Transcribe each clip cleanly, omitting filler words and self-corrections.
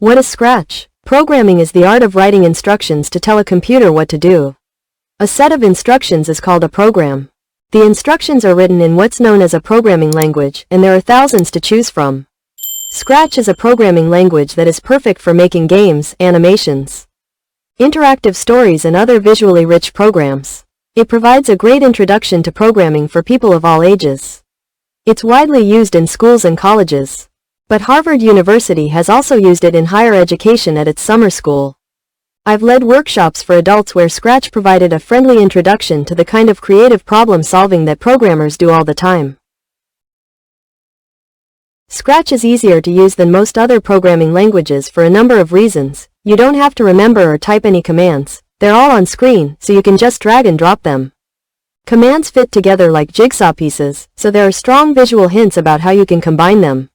What is Scratch? Programming is the art of writing instructions to tell a computer what to do. A set of instructions is called a program. The instructions are written in what's known as a programming language, and there are thousands to choose from. Scratch is a programming language that is perfect for making games, animations, interactive stories, and other visually rich programs. It provides a great introduction to programming for people of all ages. It's widely used in schools and colleges. But Harvard University has also used it in higher education at its summer school. I've led workshops for adults where Scratch provided a friendly introduction to the kind of creative problem solving that programmers do all the time. Scratch is easier to use than most other programming languages for a number of reasons. You don't have to remember or type any commands. They're all on screen, so you can just drag and drop them. Commands fit together like jigsaw pieces, so there are strong visual hints about how you can combine them.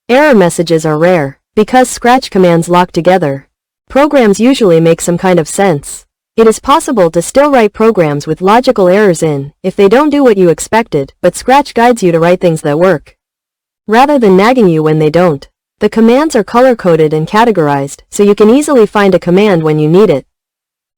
Error messages are rare, because Scratch commands lock together. Programs usually make some kind of sense. It is possible to still write programs with logical errors in, if they don't do what you expected, but Scratch guides you to write things that work, rather than nagging you when they don't. The commands are color-coded and categorized, so you can easily find a command when you need it.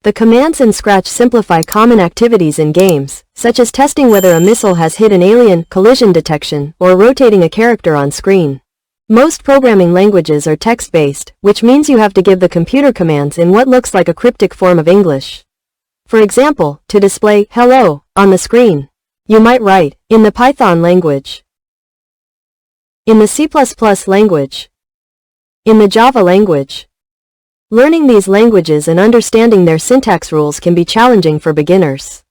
The commands in Scratch simplify common activities in games, such as testing whether a missile has hit an alien, collision detection, or rotating a character on screen. Most programming languages are text-based, which means you have to give the computer commands in what looks like a cryptic form of English. For example, to display "hello" on the screen, you might write, in the Python language, in the C++ language, in the Java language. Learning these languages and understanding their syntax rules can be challenging for beginners.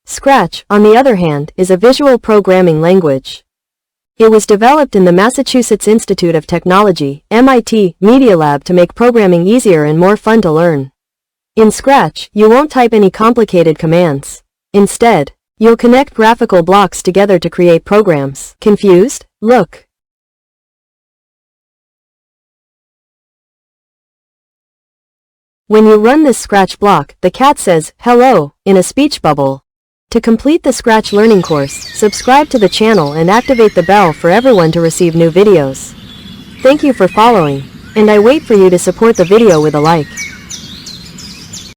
Scratch, on the other hand, is a visual programming language. It was developed in the Massachusetts Institute of Technology, MIT, Media Lab to make programming easier and more fun to learn. In Scratch, you won't type any complicated commands. Instead, you'll connect graphical blocks together to create programs. Confused? Look. When you run this Scratch block, the cat says, "hello," in a speech bubble. To complete the Scratch learning course, subscribe to the channel and activate the bell for everyone to receive new videos. Thank you for following, and I wait for you to support the video with a like.